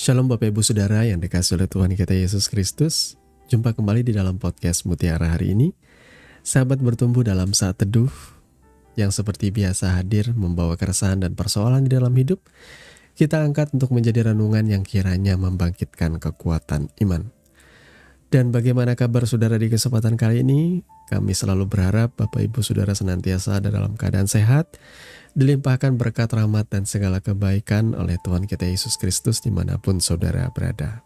Shalom Bapak Ibu Saudara yang dikasihi oleh Tuhan kita Yesus Kristus. Jumpa kembali di dalam podcast Mutiara hari ini. Sahabat bertumbuh dalam saat teduh yang seperti biasa hadir membawa keresahan dan persoalan di dalam hidup. Kita angkat untuk menjadi renungan yang kiranya membangkitkan kekuatan iman. Dan bagaimana kabar saudara di kesempatan kali ini? Kami selalu berharap Bapak Ibu Saudara senantiasa ada dalam keadaan sehat, dilimpahkan berkat rahmat dan segala kebaikan oleh Tuhan kita Yesus Kristus dimanapun saudara berada.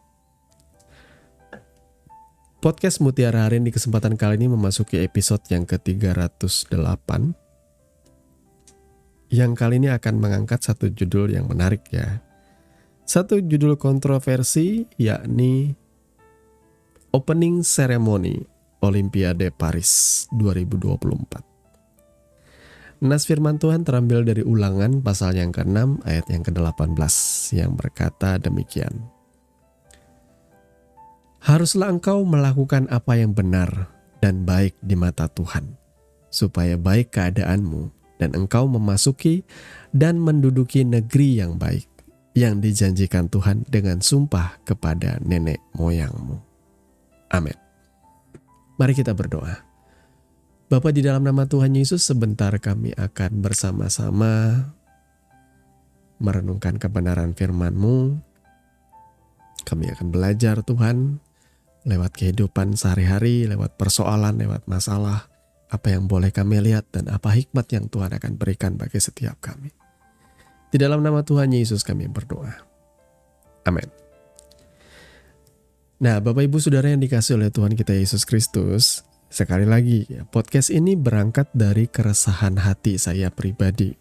Podcast Mutiara hari ini di kesempatan kali ini memasuki episode yang ke-308. Yang kali ini akan mengangkat satu judul yang menarik ya. Satu judul kontroversi yakni Opening Ceremony Olimpiade Paris 2024. Nas firman Tuhan terambil dari Ulangan pasal yang ke-6 ayat yang ke-18 yang berkata demikian. Haruslah engkau melakukan apa yang benar dan baik di mata Tuhan, supaya baik keadaanmu dan engkau memasuki dan menduduki negeri yang baik yang dijanjikan Tuhan dengan sumpah kepada nenek moyangmu. Amin. Mari kita berdoa. Bapa, di dalam nama Tuhan Yesus, sebentar kami akan bersama-sama merenungkan kebenaran firman-Mu. Kami akan belajar Tuhan lewat kehidupan sehari-hari, lewat persoalan, lewat masalah, apa yang boleh kami lihat dan apa hikmat yang Tuhan akan berikan bagi setiap kami. Di dalam nama Tuhan Yesus kami berdoa. Amin. Nah, Bapak Ibu Saudara yang dikasihi oleh Tuhan kita Yesus Kristus, sekali lagi, podcast ini berangkat dari keresahan hati saya pribadi.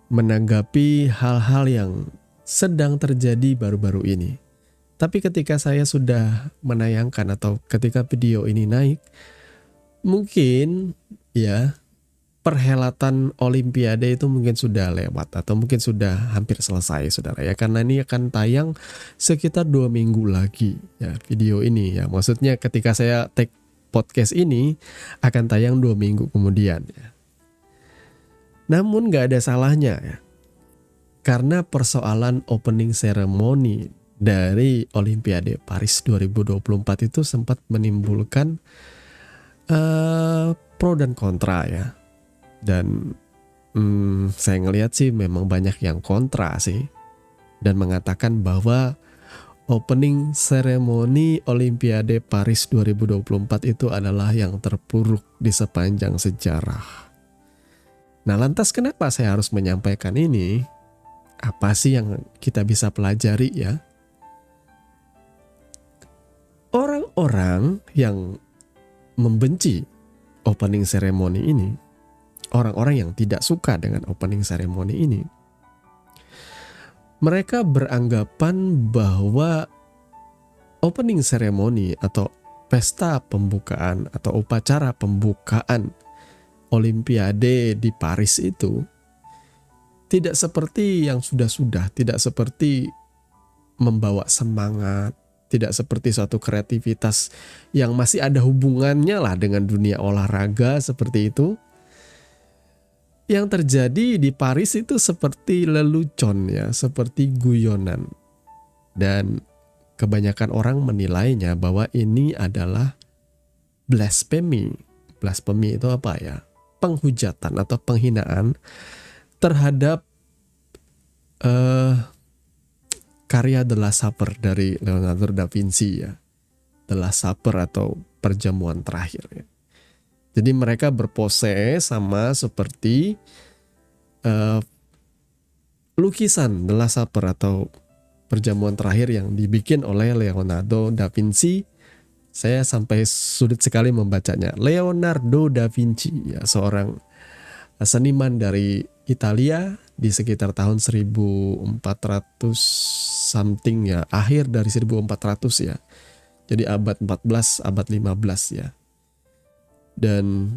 Menanggapi hal-hal yang sedang terjadi baru-baru ini. Tapi ketika saya sudah menayangkan atau ketika video ini naik, mungkin ya perhelatan Olimpiade itu mungkin sudah lewat atau mungkin sudah hampir selesai saudara ya. Karena ini akan tayang sekitar 2 minggu lagi ya video ini ya. Maksudnya ketika saya take podcast ini akan tayang 2 minggu kemudian ya. Namun gak ada salahnya ya. Karena persoalan opening ceremony dari Olimpiade Paris 2024 itu sempat menimbulkan pro dan kontra ya. Dan saya ngelihat sih memang banyak yang kontra sih. Dan mengatakan bahwa opening ceremony Olimpiade Paris 2024 itu adalah yang terburuk di sepanjang sejarah. Nah, lantas kenapa saya harus menyampaikan ini? Apa sih yang kita bisa pelajari ya? Orang-orang yang membenci opening ceremony ini, orang-orang yang tidak suka dengan opening ceremony ini, mereka beranggapan bahwa opening ceremony atau pesta pembukaan atau upacara pembukaan Olimpiade di Paris itu tidak seperti yang sudah-sudah, tidak seperti membawa semangat, tidak seperti suatu kreativitas yang masih ada hubungannya lah dengan dunia olahraga seperti itu. Yang terjadi di Paris itu seperti lelucon ya, seperti guyonan. Dan kebanyakan orang menilainya bahwa ini adalah blasphemy. Blasphemy itu apa ya? Penghujatan atau penghinaan terhadap karya The Last Supper dari Leonardo da Vinci ya. The Last Supper atau perjamuan terakhir ya. Jadi mereka berpose sama seperti lukisan The Last Supper atau perjamuan terakhir yang dibikin oleh Leonardo da Vinci. Saya sampai sulit sekali membacanya. Leonardo da Vinci ya, seorang seniman dari Italia di sekitar tahun 1400 something ya, akhir dari 1400 ya. Jadi abad 14, abad 15 ya. Dan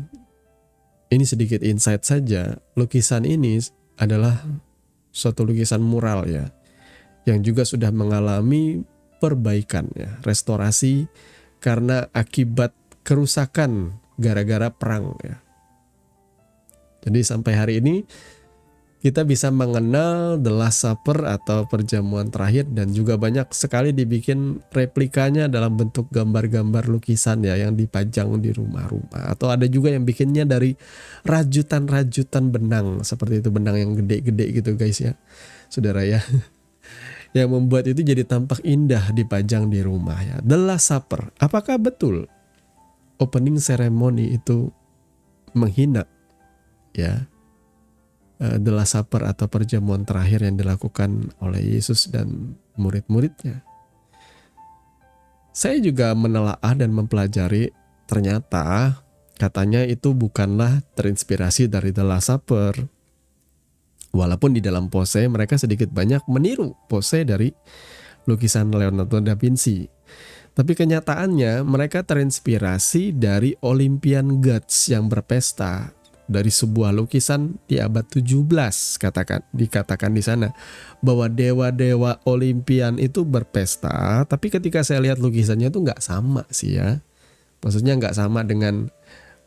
ini sedikit insight saja, lukisan ini adalah suatu lukisan mural ya, yang juga sudah mengalami perbaikan ya, restorasi karena akibat kerusakan gara-gara perang ya. Jadi sampai hari ini kita bisa mengenal The Last Supper atau perjamuan terakhir, dan juga banyak sekali dibikin replikanya dalam bentuk gambar-gambar lukisan ya yang dipajang di rumah-rumah, atau ada juga yang bikinnya dari rajutan-rajutan benang seperti itu, benang yang gede-gede gitu guys ya saudara ya, yang membuat itu jadi tampak indah dipajang di rumah ya. The Last Supper, apakah betul opening ceremony itu menghina ya The Last Supper atau perjamuan terakhir yang dilakukan oleh Yesus dan murid-muridnya? Saya juga menelaah dan mempelajari, ternyata katanya itu bukanlah terinspirasi dari The Last Supper. Walaupun di dalam pose mereka sedikit banyak meniru pose dari lukisan Leonardo da Vinci. Tapi kenyataannya mereka terinspirasi dari Olympian Gods yang berpesta, dari sebuah lukisan di abad 17 dikatakan di sana bahwa dewa-dewa Olympian itu berpesta, tapi ketika saya lihat lukisannya itu nggak sama sih ya. Maksudnya nggak sama dengan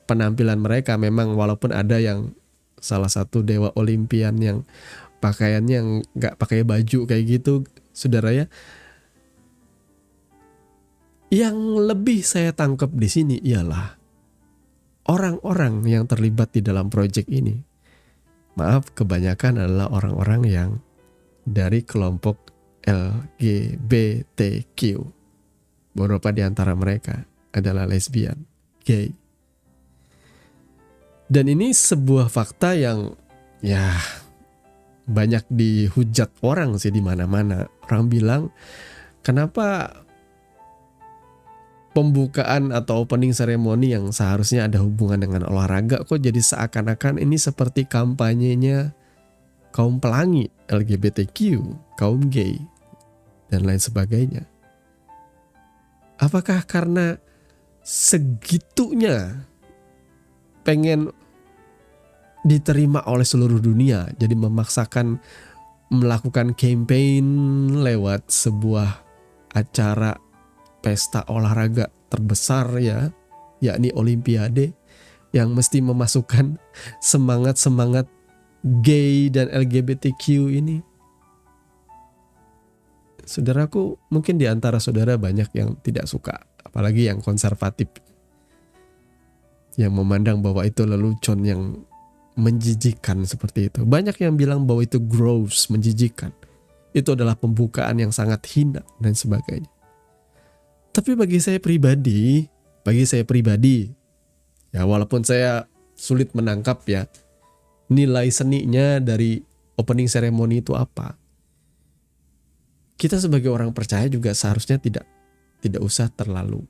penampilan mereka. Memang walaupun ada yang salah satu dewa Olympian yang pakaiannya nggak pakai baju kayak gitu, saudara ya. Yang lebih saya tangkap di sini ialah orang-orang yang terlibat di dalam proyek ini, maaf, kebanyakan adalah orang-orang yang dari kelompok LGBTQ. Beberapa di antara mereka adalah lesbian, gay. Dan ini sebuah fakta yang ya banyak dihujat orang sih di mana-mana. Orang bilang, kenapa pembukaan atau opening ceremony yang seharusnya ada hubungan dengan olahraga kok jadi seakan-akan ini seperti kampanyenya kaum pelangi, LGBTQ, kaum gay, dan lain sebagainya. Apakah karena segitunya pengen diterima oleh seluruh dunia, jadi memaksakan melakukan campaign lewat sebuah acara pesta olahraga terbesar ya, yakni Olimpiade, yang mesti memasukkan semangat-semangat gay dan LGBTQ ini? Saudaraku, mungkin di antara saudara banyak yang tidak suka, apalagi yang konservatif, yang memandang bahwa itu lelucon yang menjijikan seperti itu. Banyak yang bilang bahwa itu gross, menjijikan. Itu adalah pembukaan yang sangat hina dan sebagainya. Tapi bagi saya pribadi, ya walaupun saya sulit menangkap ya nilai seninya dari opening ceremony itu apa, kita sebagai orang percaya juga seharusnya tidak usah terlalu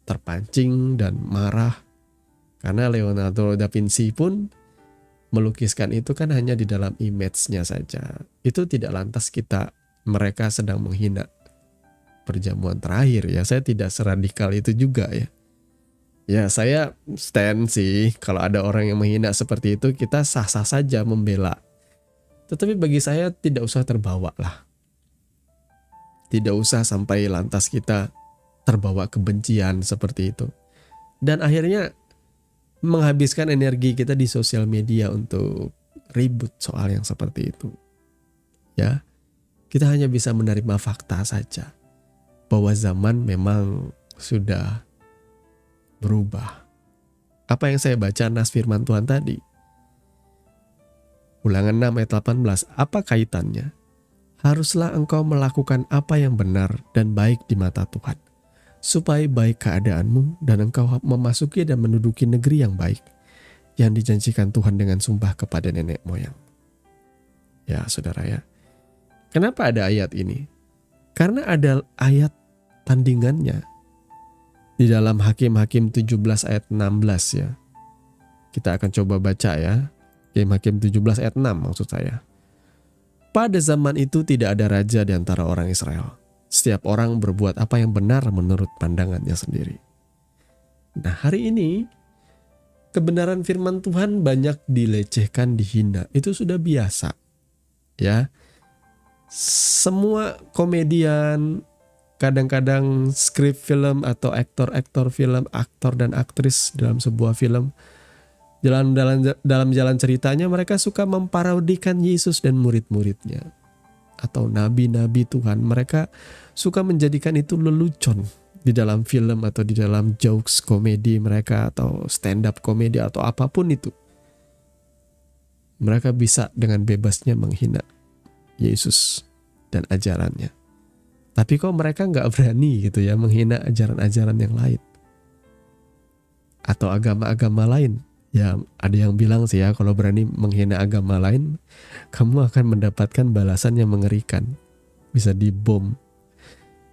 terpancing dan marah, karena Leonardo da Vinci pun melukiskan itu kan hanya di dalam image-nya saja. Itu tidak lantas mereka sedang menghina perjamuan terakhir ya. Saya tidak seradikal itu juga ya. Ya saya stand sih, kalau ada orang yang menghina seperti itu kita sah-sah saja membela. Tetapi bagi saya tidak usah terbawa lah. Tidak usah sampai lantas kita terbawa kebencian seperti itu. Dan akhirnya menghabiskan energi kita di sosial media untuk ribut soal yang seperti itu. Ya, kita hanya bisa menerima fakta saja bahwa zaman memang sudah berubah. Apa yang saya baca nas firman Tuhan tadi, Ulangan 6 ayat 18, apa kaitannya? Haruslah engkau melakukan apa yang benar dan baik di mata Tuhan, supaya baik keadaanmu dan engkau memasuki dan menduduki negeri yang baik, yang dijanjikan Tuhan dengan sumpah kepada nenek moyang. Ya saudara ya, kenapa ada ayat ini? Karena ada ayat tandingannya di dalam Hakim-Hakim 17 ayat 16 ya. Kita akan coba baca ya. Hakim 17 ayat 6 maksud saya. Pada zaman itu tidak ada raja di antara orang Israel. Setiap orang berbuat apa yang benar menurut pandangannya sendiri. Nah, hari ini kebenaran firman Tuhan banyak dilecehkan, dihina. Itu sudah biasa. Ya. Semua komedian, kadang-kadang skrip film atau aktor-aktor film, aktor dan aktris dalam sebuah film, Dalam jalan ceritanya mereka suka memparodikan Yesus dan murid-muridnya atau nabi-nabi Tuhan. Mereka suka menjadikan itu lelucon di dalam film atau di dalam jokes komedi mereka atau stand up komedi atau apapun itu. Mereka bisa dengan bebasnya menghina Yesus dan ajarannya. Tapi kok mereka nggak berani gitu ya menghina ajaran-ajaran yang lain atau agama-agama lain. Ya ada yang bilang sih ya, kalau berani menghina agama lain, kamu akan mendapatkan balasan yang mengerikan. Bisa dibom,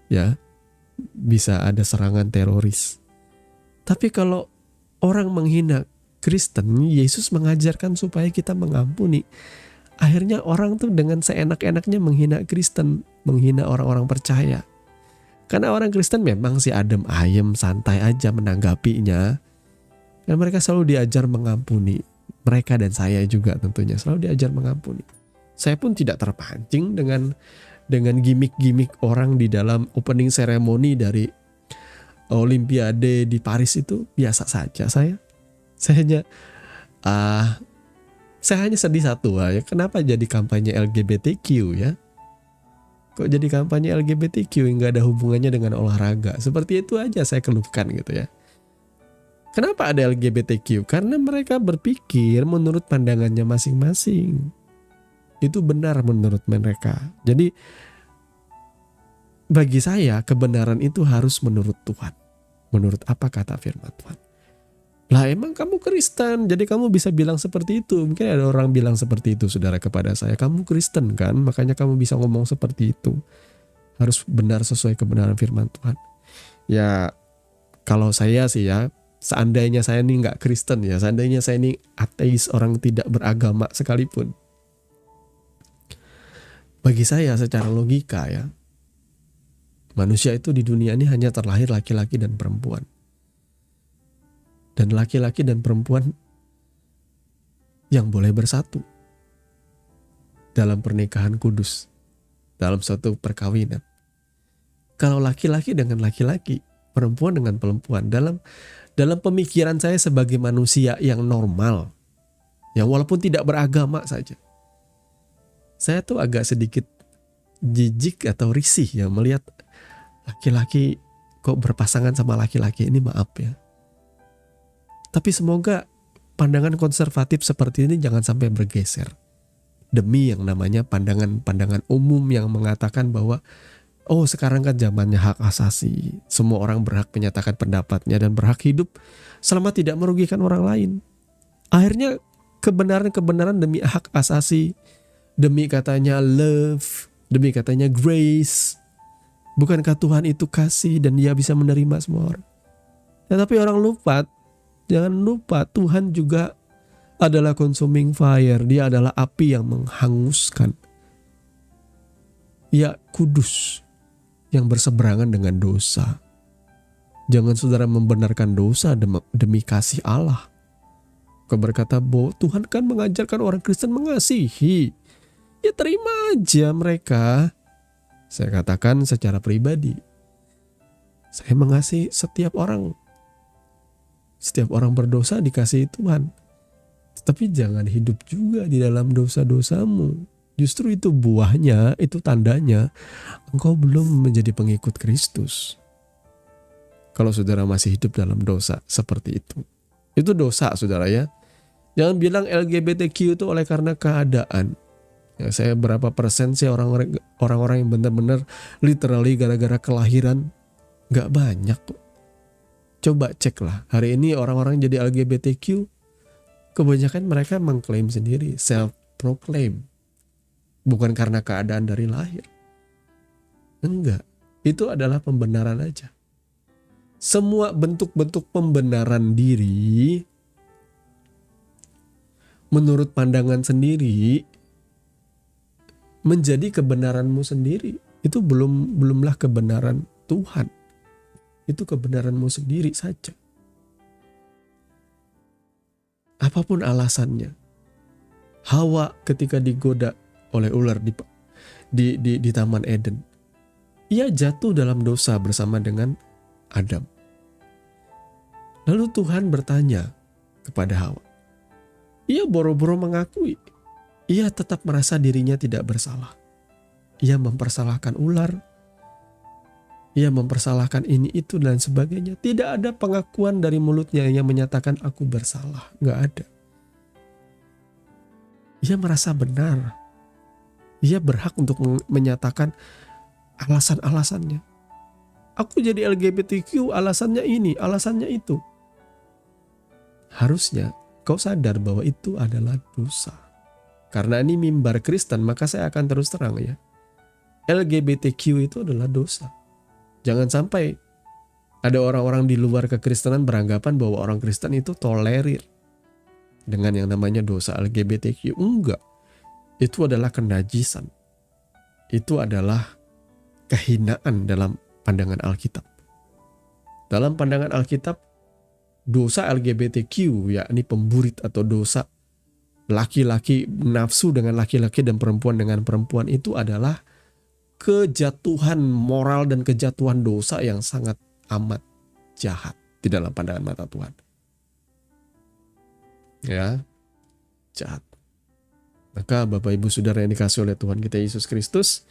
ya, bisa ada serangan teroris. Tapi kalau orang menghina Kristen, Yesus mengajarkan supaya kita mengampuni. Akhirnya orang tuh dengan seenak-enaknya menghina Kristen, menghina orang-orang percaya. Karena orang Kristen memang sih adem ayem, santai aja menanggapinya. Dan mereka selalu diajar mengampuni. Mereka dan saya juga tentunya selalu diajar mengampuni. Saya pun tidak terpancing dengan gimmick-gimmick orang di dalam opening ceremony dari Olimpiade di Paris itu. Biasa saja saya. Saya hanya sedih satu ya. Kenapa jadi kampanye LGBTQ ya? Kok jadi kampanye LGBTQ yang gak ada hubungannya dengan olahraga? Seperti itu aja saya keluhkan gitu ya. Kenapa ada LGBTQ? Karena mereka berpikir menurut pandangannya masing-masing. Itu benar menurut mereka. Jadi bagi saya kebenaran itu harus menurut Tuhan. Menurut apa kata firman Tuhan. Lah emang kamu Kristen, jadi kamu bisa bilang seperti itu. Mungkin ada orang bilang seperti itu saudara kepada saya. Kamu Kristen kan, makanya kamu bisa ngomong seperti itu. Harus benar sesuai kebenaran firman Tuhan. Ya kalau saya sih ya, seandainya saya ini nggak Kristen ya, seandainya saya ini ateis, orang tidak beragama sekalipun. Bagi saya secara logika ya, manusia itu di dunia ini hanya terlahir laki-laki dan perempuan. Dan laki-laki dan perempuan yang boleh bersatu dalam pernikahan kudus, dalam suatu perkawinan. Kalau laki-laki dengan laki-laki, perempuan dengan perempuan, dalam pemikiran saya sebagai manusia yang normal, yang walaupun tidak beragama saja, saya tuh agak sedikit jijik atau risih ya melihat laki-laki kok berpasangan sama laki-laki ini, maaf ya. Tapi semoga pandangan konservatif seperti ini jangan sampai bergeser. Demi yang namanya pandangan umum yang mengatakan bahwa oh sekarang kan zamannya hak asasi. Semua orang berhak menyatakan pendapatnya dan berhak hidup selama tidak merugikan orang lain. Akhirnya kebenaran-kebenaran demi hak asasi, demi katanya love, demi katanya grace. Bukankah Tuhan itu kasih dan dia bisa menerima semua orang? Tetapi orang lupa, jangan lupa Tuhan juga adalah consuming fire. Dia adalah api yang menghanguskan. Ya kudus, yang berseberangan dengan dosa. Jangan saudara membenarkan dosa demi kasih Allah. Kau berkata bahwa Tuhan kan mengajarkan orang Kristen mengasihi. Ya terima aja mereka. Saya katakan secara pribadi, saya mengasihi setiap orang. Setiap orang berdosa dikasihi Tuhan. Tetapi jangan hidup juga di dalam dosa-dosamu. Justru itu buahnya, itu tandanya engkau belum menjadi pengikut Kristus. Kalau saudara masih hidup dalam dosa seperti itu. Itu dosa saudara ya. Jangan bilang LGBTQ itu oleh karena keadaan. Ya, saya berapa persen sih orang-orang yang benar-benar literally gara-gara kelahiran? Gak banyak kok. Coba cek lah, hari ini orang-orang jadi LGBTQ, kebanyakan mereka mengklaim sendiri, self-proclaim. Bukan karena keadaan dari lahir. Enggak, itu adalah pembenaran aja. Semua bentuk-bentuk pembenaran diri, menurut pandangan sendiri, menjadi kebenaranmu sendiri. Itu belumlah kebenaran Tuhan. Itu kebenaranmu sendiri saja. Apapun alasannya. Hawa ketika digoda oleh ular di Taman Eden, ia jatuh dalam dosa bersama dengan Adam. Lalu Tuhan bertanya kepada Hawa, Ia boro-boro mengakui. Ia tetap merasa dirinya tidak bersalah. Ia mempersalahkan ular. Ia mempersalahkan ini itu dan sebagainya. Tidak ada pengakuan dari mulutnya yang menyatakan aku bersalah. Nggak ada. Ia merasa benar. Ia berhak untuk menyatakan alasan-alasannya. Aku jadi LGBTQ alasannya ini, alasannya itu. Harusnya kau sadar bahwa itu adalah dosa. Karena ini mimbar Kristen, maka saya akan terus terang ya. LGBTQ itu adalah dosa. Jangan sampai ada orang-orang di luar kekristenan beranggapan bahwa orang Kristen itu tolerir dengan yang namanya dosa LGBTQ. Enggak. Itu adalah kenajisan. Itu adalah kehinaan dalam pandangan Alkitab. Dalam pandangan Alkitab, dosa LGBTQ, yakni pemburit atau dosa laki-laki nafsu dengan laki-laki dan perempuan dengan perempuan, itu adalah kejatuhan moral dan kejatuhan dosa yang sangat amat jahat di dalam pandangan mata Tuhan. Ya, jahat. Maka Bapak Ibu Saudara yang dikasihi oleh Tuhan kita Yesus Kristus,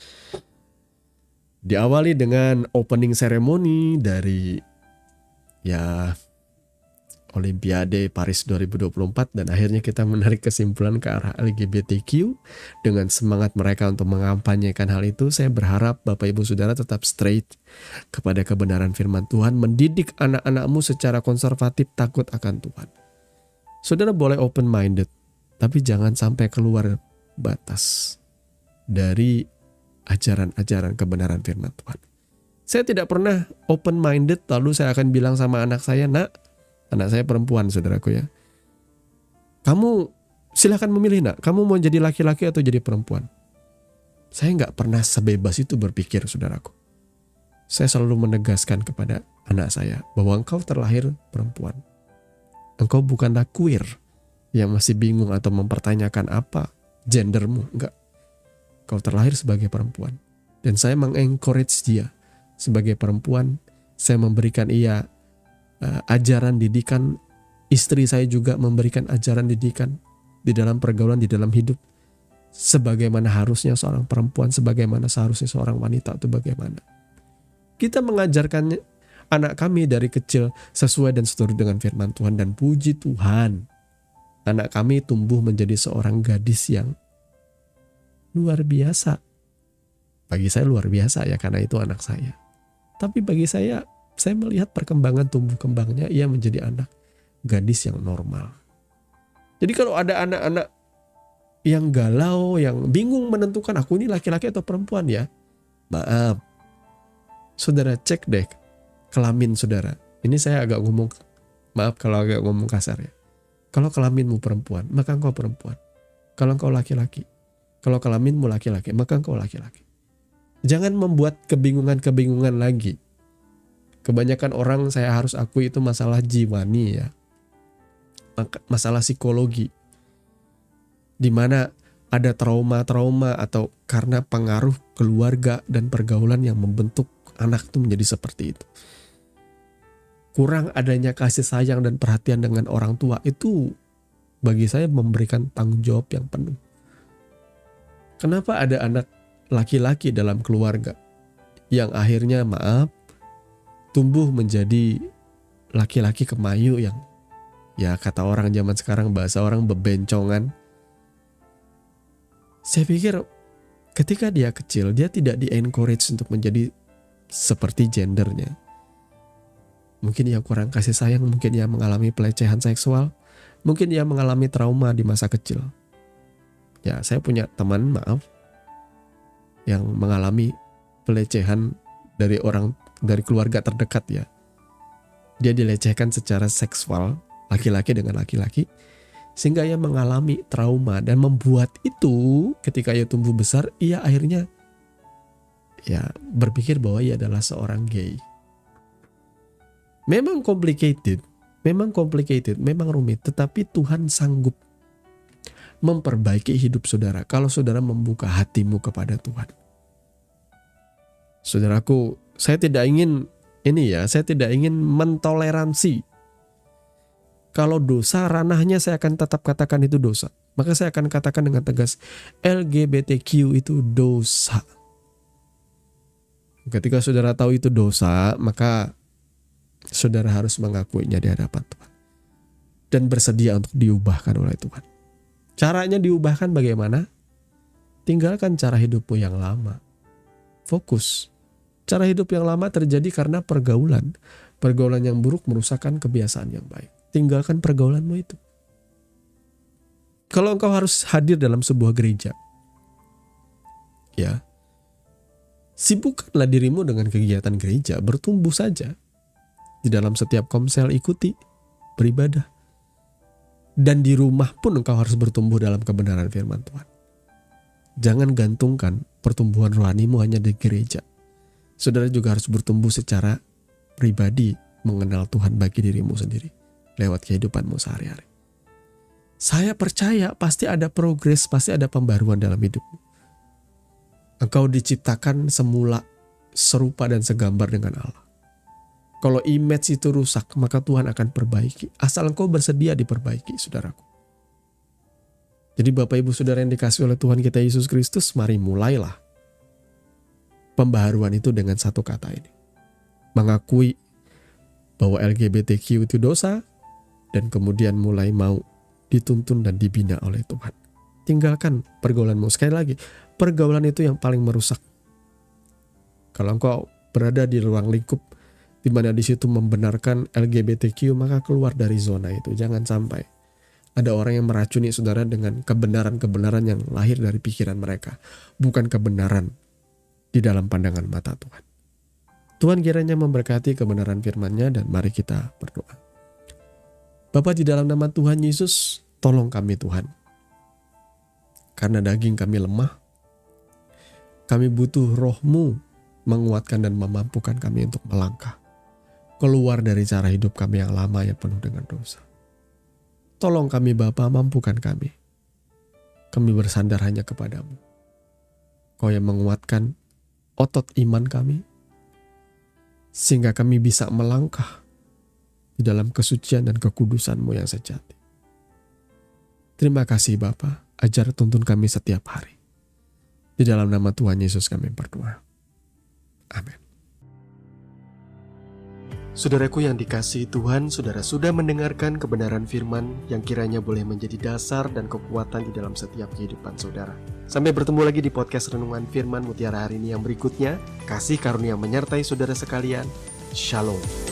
diawali dengan opening ceremony dari Olimpiade Paris 2024 dan akhirnya kita menarik kesimpulan ke arah LGBTQ dengan semangat mereka untuk mengampanyekan hal itu. Saya berharap Bapak Ibu Saudara tetap straight kepada kebenaran firman Tuhan, mendidik anak-anakmu secara konservatif takut akan Tuhan. Saudara boleh open minded, tapi jangan sampai keluar batas dari ajaran-ajaran kebenaran firman Tuhan. Saya tidak pernah open minded lalu saya akan bilang sama anak saya, anak saya perempuan saudaraku ya, kamu silahkan memilih nak, kamu mau jadi laki-laki atau jadi perempuan. Saya nggak pernah sebebas itu berpikir saudaraku. Saya selalu menegaskan kepada anak saya bahwa engkau terlahir perempuan. Engkau bukanlah queer yang masih bingung atau mempertanyakan apa gendermu. Enggak. Kau terlahir sebagai perempuan. Dan saya mengencourage dia sebagai perempuan. Saya memberikan ia ajaran didikan. Istri saya juga memberikan ajaran didikan di dalam pergaulan, di dalam hidup. Sebagaimana harusnya seorang perempuan, sebagaimana seharusnya seorang wanita itu bagaimana. Kita mengajarkan anak kami dari kecil sesuai dan seturut dengan firman Tuhan. Dan puji Tuhan, anak kami tumbuh menjadi seorang gadis yang luar biasa. Bagi saya luar biasa ya, karena itu anak saya. Tapi bagi saya melihat perkembangan tumbuh kembangnya, ia menjadi anak gadis yang normal. Jadi kalau ada anak-anak yang galau, yang bingung menentukan aku ini laki-laki atau perempuan ya, maaf, saudara cek deh kelamin saudara. Ini saya agak ngomong, maaf kalau agak ngomong kasar ya. Kalau kelaminmu perempuan, maka engkau perempuan. Kalau engkau laki-laki, kalau kelaminmu laki-laki, maka engkau laki-laki. Jangan membuat kebingungan-kebingungan lagi. Kebanyakan orang saya harus akui itu masalah jiwani ya. Masalah psikologi. Di mana ada trauma-trauma atau karena pengaruh keluarga dan pergaulan yang membentuk anak itu menjadi seperti itu. Kurang adanya kasih sayang dan perhatian dengan orang tua itu bagi saya memberikan tanggung jawab yang penuh. Kenapa ada anak laki-laki dalam keluarga yang akhirnya tumbuh menjadi laki-laki kemayu yang ya kata orang zaman sekarang, bahasa orang bebencongan. Saya pikir ketika dia kecil dia tidak di-encourage untuk menjadi seperti gendernya. Mungkin ia kurang kasih sayang, mungkin ia mengalami pelecehan seksual, mungkin ia mengalami trauma di masa kecil. Ya, saya punya teman, yang mengalami pelecehan dari keluarga terdekat ya. Dia dilecehkan secara seksual, laki-laki dengan laki-laki, sehingga ia mengalami trauma dan membuat itu ketika ia tumbuh besar, ia akhirnya ya berpikir bahwa ia adalah seorang gay. Memang complicated, memang rumit, tetapi Tuhan sanggup memperbaiki hidup saudara kalau saudara membuka hatimu kepada Tuhan. Saudaraku, saya tidak ingin mentoleransi Kalau dosa, ranahnya saya akan tetap katakan itu dosa. Maka saya akan katakan dengan tegas, LGBTQ itu dosa. Ketika saudara tahu itu dosa, maka saudara harus mengakuinya di hadapan Tuhan. Dan bersedia untuk diubahkan oleh Tuhan. Caranya diubahkan bagaimana? Tinggalkan cara hidupmu yang lama. Fokus. Cara hidup yang lama terjadi karena pergaulan. Pergaulan yang buruk merusakkan kebiasaan yang baik. Tinggalkan pergaulanmu itu. Kalau engkau harus hadir dalam sebuah gereja, ya, sibukkanlah dirimu dengan kegiatan gereja, bertumbuh saja. Di dalam setiap komsel ikuti, beribadah. Dan di rumah pun engkau harus bertumbuh dalam kebenaran firman Tuhan. Jangan gantungkan pertumbuhan rohanimu hanya di gereja. Saudara juga harus bertumbuh secara pribadi, mengenal Tuhan bagi dirimu sendiri, lewat kehidupanmu sehari-hari. Saya percaya pasti ada progres, pasti ada pembaruan dalam hidupmu. Engkau diciptakan semula serupa dan segambar dengan Allah. Kalau image itu rusak, maka Tuhan akan perbaiki. Asal engkau bersedia diperbaiki, saudaraku. Jadi Bapak Ibu Saudara yang dikasihi oleh Tuhan kita Yesus Kristus, mari mulailah pembaharuan itu dengan satu kata ini. Mengakui bahwa LGBTQ itu dosa, dan kemudian mulai mau dituntun dan dibina oleh Tuhan. Tinggalkan pergaulanmu. Sekali lagi, pergaulan itu yang paling merusak. Kalau engkau berada di ruang lingkup di mana di situ membenarkan LGBTQ, maka keluar dari zona itu. Jangan sampai ada orang yang meracuni saudara dengan kebenaran-kebenaran yang lahir dari pikiran mereka, bukan kebenaran di dalam pandangan mata Tuhan. Tuhan kiranya memberkati kebenaran firman-Nya, dan mari kita berdoa. Bapa, di dalam nama Tuhan Yesus, tolong kami Tuhan. Karena daging kami lemah, kami butuh Roh-Mu menguatkan dan memampukan kami untuk melangkah keluar dari cara hidup kami yang lama yang penuh dengan dosa. Tolong kami Bapa, mampukan kami. Kami bersandar hanya kepadamu. Kau yang menguatkan otot iman kami, sehingga kami bisa melangkah di dalam kesucian dan kekudusan-Mu yang sejati. Terima kasih Bapa, ajar tuntun kami setiap hari. Di dalam nama Tuhan Yesus kami berdoa. Amin. Saudaraku yang dikasihi Tuhan, saudara sudah mendengarkan kebenaran firman yang kiranya boleh menjadi dasar dan kekuatan di dalam setiap kehidupan saudara. Sampai bertemu lagi di podcast Renungan Firman Mutiara hari ini yang berikutnya. Kasih karunia menyertai saudara sekalian. Shalom.